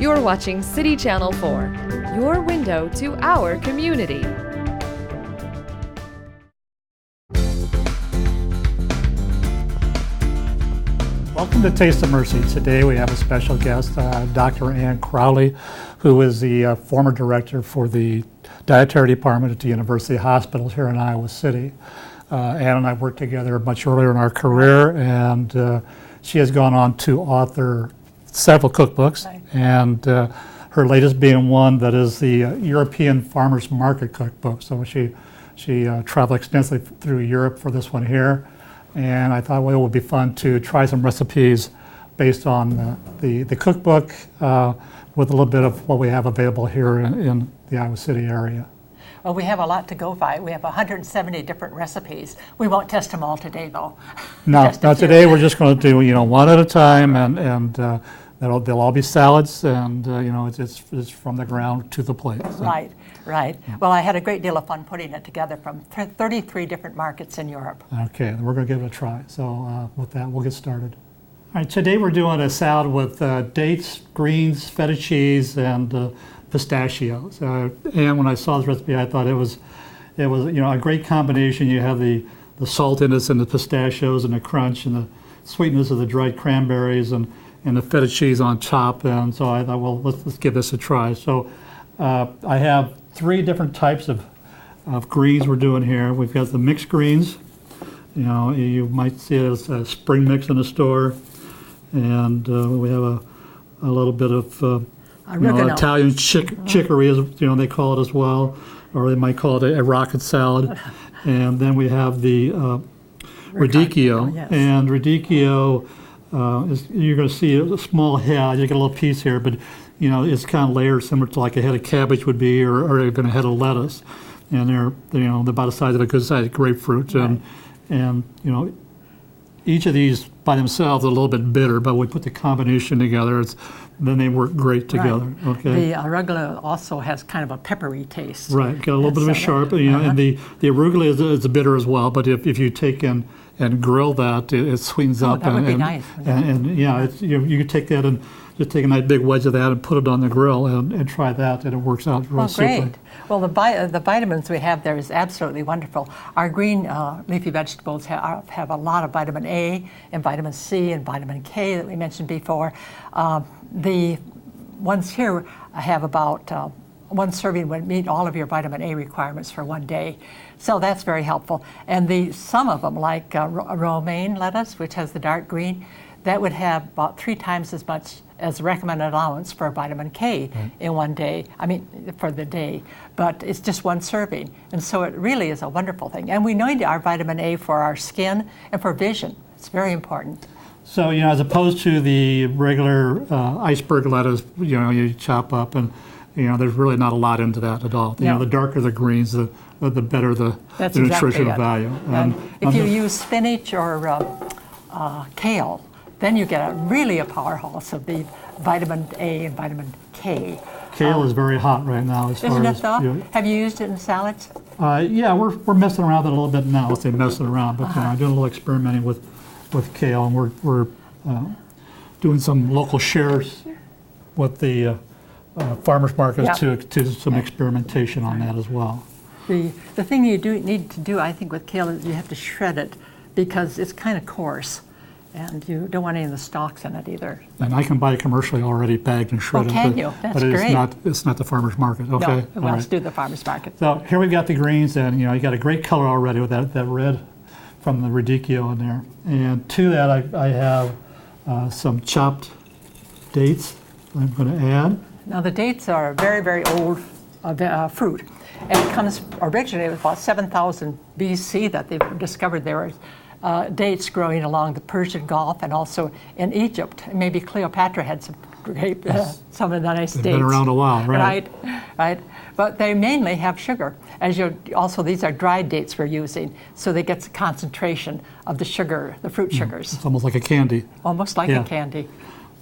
You're watching City Channel 4, your window to our community. Welcome to Taste of Mercy. Today we have a special guest, Dr. Ann Crowley, who is the former director for the dietary department at the University Hospitals here in Iowa City. Ann and I worked together much earlier in our career, and she has gone on to author several cookbooks, and her latest being one that is the European Farmers Market Cookbook. So she traveled extensively through Europe for this one here. And I thought, well, it would be fun to try some recipes based on the cookbook with a little bit of what we have available here in the Iowa City area. Well, we have a lot to go by. We have 170 different recipes. We won't test them all today, though. No, today we're just going to do one at a time, and they'll all be salads, and it's from the ground to the plate. So. Right. Well, I had a great deal of fun putting it together from 33 different markets in Europe. Okay, we're going to give it a try. So with that, we'll get started. All right, today we're doing a salad with dates, greens, feta cheese, and pistachios. And when I saw this recipe, I thought it was a great combination. You have the saltiness and the pistachios and the crunch and the sweetness of the dried cranberries and the feta cheese on top. And so I thought, well, let's give this a try. So I have 3 different types of greens we're doing here. We've got the mixed greens. You might see it as a spring mix in the store. And we have a little bit of Italian chicory, as they call it as well, or they might call it a rocket salad. And then we have the radicchio. Yes. And radicchio you're going to see a small head. You get a little piece here, but it's kind of layered similar to like a head of cabbage would be, or even a head of lettuce. And they're about the size of a good-sized grapefruit. Right. And each of these by themselves are a little bit bitter, but when we put the combination together, then they work great together. Right. Okay. The arugula also has kind of a peppery taste. Right, got a little bit of a sharp, and the arugula is bitter as well. But if you take and grill that, it sweetens up. That would be nice. And you can take that and just take a nice big wedge of that and put it on the grill and try that, and it works out real super. Great. Well, the vitamins we have there is absolutely wonderful. Our green leafy vegetables have a lot of vitamin A and vitamin C and vitamin K that we mentioned before. The ones here have about one serving would meet all of your vitamin A requirements for one day. So that's very helpful. And some of them, like romaine lettuce, which has the dark green, that would have about 3 times as much as the recommended allowance for vitamin K in one day, for the day. But it's just one serving. And so it really is a wonderful thing. And we need our vitamin A for our skin and for vision. It's very important. So, as opposed to the regular iceberg lettuce, you chop up, and there's really not a lot into that at all. No. The darker the greens, the better the nutritional value. And if you use spinach or kale, then you get really a powerhouse of the vitamin A and vitamin K. Kale is very hot right now. Isn't it though? Have you used it in salads? Yeah, we're messing around with it a little bit now. Let's say messing around, but I'm doing a little experimenting with kale, and we're doing some local shares with the farmers markets to some experimentation on that as well. The thing you need to do, I think, with kale is you have to shred it because it's kind of coarse. And you don't want any of the stalks in it either. And I can buy it commercially already bagged and shredded. Can you? That's great. But it's not the farmer's market. Okay. No, let's do the farmer's market. So here we've got the greens, and you got a great color already with that red from the radicchio in there. And to that, I have some chopped dates I'm going to add. Now the dates are a very, very old fruit. And it comes originally with about 7,000 BC that they've discovered there were dates growing along the Persian Gulf and also in Egypt. Maybe Cleopatra had some great, some of the nice dates. They've been around a while, right? Right. But they mainly have sugar. Also, these are dried dates we're using, so they get the concentration of the sugar, the fruit sugars. It's almost like a candy. Almost like a candy.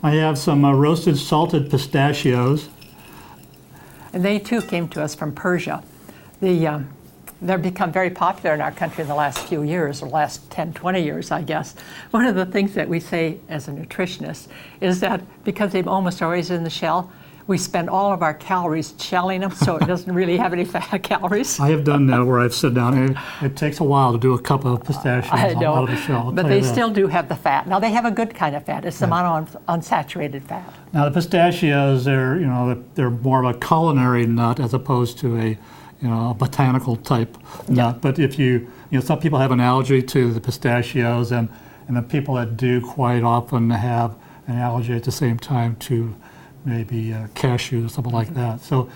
I have some roasted salted pistachios. And they too came to us from Persia. They've become very popular in our country in the last few years, or last 10, 20 years, I guess. One of the things that we say as a nutritionist is that because they're almost always in the shell, we spend all of our calories shelling them, so it doesn't really have any calories. I have done that where I've sit down, and it takes a while to do a cup of pistachios I know, out of the shell. I'll but tell you they that. still do have the fat. Now they have a good kind of fat. It's the monounsaturated fat. Now the pistachios, they're more of a culinary nut as opposed to a a botanical type nut. But if some people have an allergy to the pistachios, and the people that do quite often have an allergy at the same time to maybe cashews or something like that. So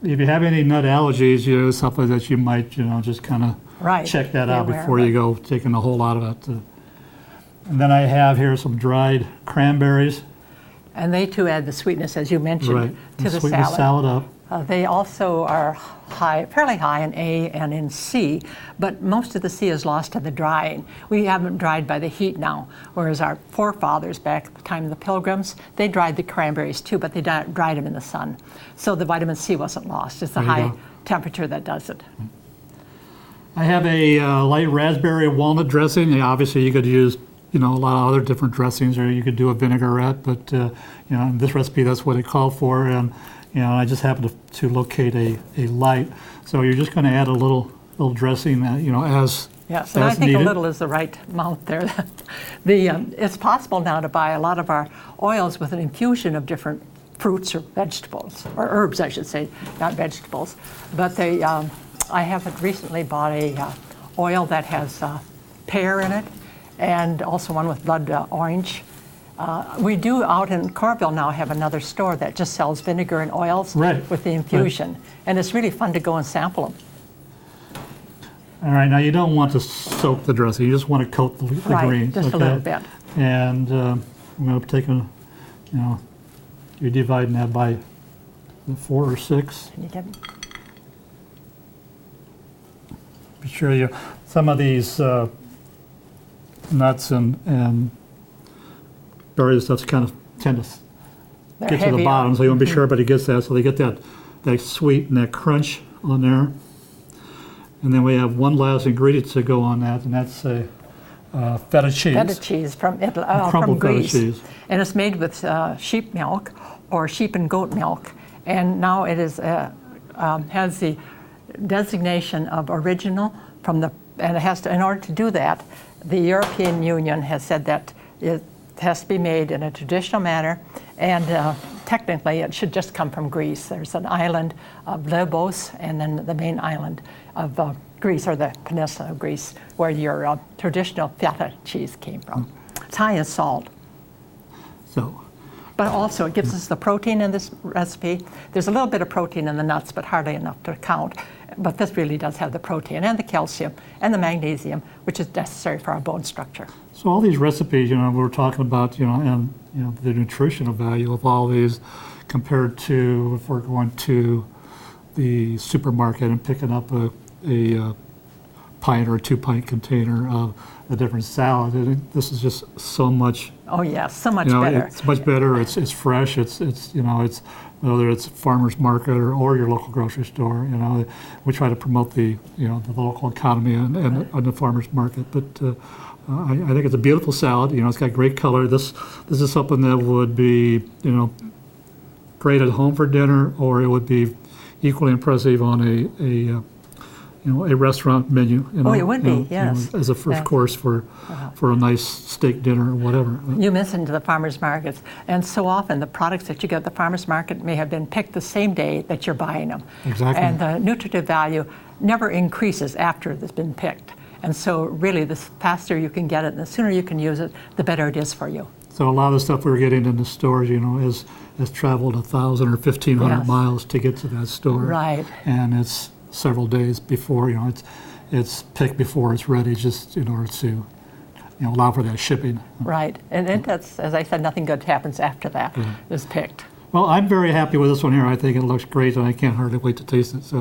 if you have any nut allergies, something that you might just kind of check that out before you go taking a whole lot of it. And then I have here some dried cranberries. And they too add the sweetness, as you mentioned, to the sweeten the salad up. They also are fairly high in A and in C, but most of the C is lost to the drying. We have them dried by the heat now, whereas our forefathers back at the time of the Pilgrims, they dried the cranberries too, but they dried them in the sun. So the vitamin C wasn't lost. It's the high temperature that does it. I have a light raspberry walnut dressing. Obviously, you could use a lot of other different dressings, or you could do a vinaigrette, but in this recipe, that's what it called for. And I just happened to locate a light. So you're just going to add a little dressing, as yes, and I think needed. A little is the right amount there. It's possible now to buy a lot of our oils with an infusion of different fruits or vegetables, or herbs, I should say, not vegetables. But I have recently bought a oil that has pear in it, and also one with blood orange. We do out in Coralville now have another store that just sells vinegar and oils with the infusion. And it's really fun to go and sample them. All right, now you don't want to soak the dressing. You just want to coat the greens. Just a little bit. And I'm going to take you're dividing that by 4 or 6. Can you get it? Be sure some of these nuts and berries stuff kind of tend to get to the bottom, so you want to be sure everybody gets that, so they get that sweet and that crunch on there. And then we have one last ingredient to go on that, and that's feta cheese. Feta cheese from Italy, from Greece. Feta cheese. And it's made with sheep milk or sheep and goat milk. And now it is has the designation of original and it has to, in order to do that, the European Union has said that it has to be made in a traditional manner, and technically it should just come from Greece. There's an island of Lesbos, and then the main island of Greece, or the peninsula of Greece, where your traditional feta cheese came from. It's high in salt. But also it gives us the protein in this recipe. There's a little bit of protein in the nuts, but hardly enough to count. But this really does have the protein and the calcium and the magnesium, which is necessary for our bone structure. So all these recipes, we're talking about, and the nutritional value of all these compared to if we're going to the supermarket and picking up a pint or a 2-pint container of a different salad. This is just so much. Oh yes, so much better. It's much better. It's fresh. It's whether it's farmer's market or your local grocery store. We try to promote the the local economy and the farmer's market. But I think it's a beautiful salad. It's got great color. This is something that would be great at home for dinner, or it would be equally impressive on a restaurant menu. It would be, yes. As a first course for a nice steak dinner or whatever. You mentioned the farmers markets, and so often the products that you get at the farmers market may have been picked the same day that you're buying them. Exactly. And the nutritive value never increases after it's been picked. And so really the faster you can get it and the sooner you can use it, the better it is for you. So a lot of the stuff we're getting in the stores, has traveled 1,000 or 1,500 miles to get to that store. Right. And it's several days before, it's picked before it's ready, just in order to, allow for that shipping. Right, and that's, as I said, nothing good happens after that is picked. Well, I'm very happy with this one here. I think it looks great, and I can't hardly wait to taste it. So,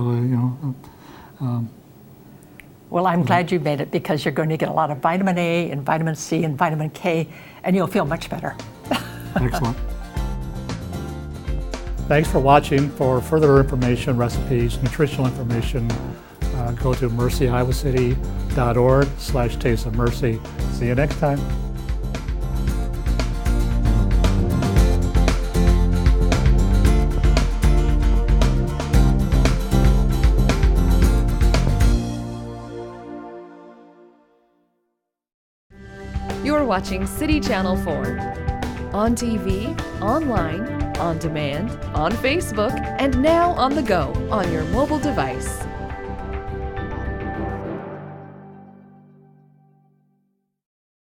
well, I'm glad you made it, because you're going to get a lot of vitamin A and vitamin C and vitamin K, and you'll feel much better. Excellent. Thanks for watching. For further information, recipes, nutritional information, go to mercyiowacity.org/Taste of Mercy. See you next time. You're watching City Channel 4. On TV, online, on demand, on Facebook, and now on the go on your mobile device.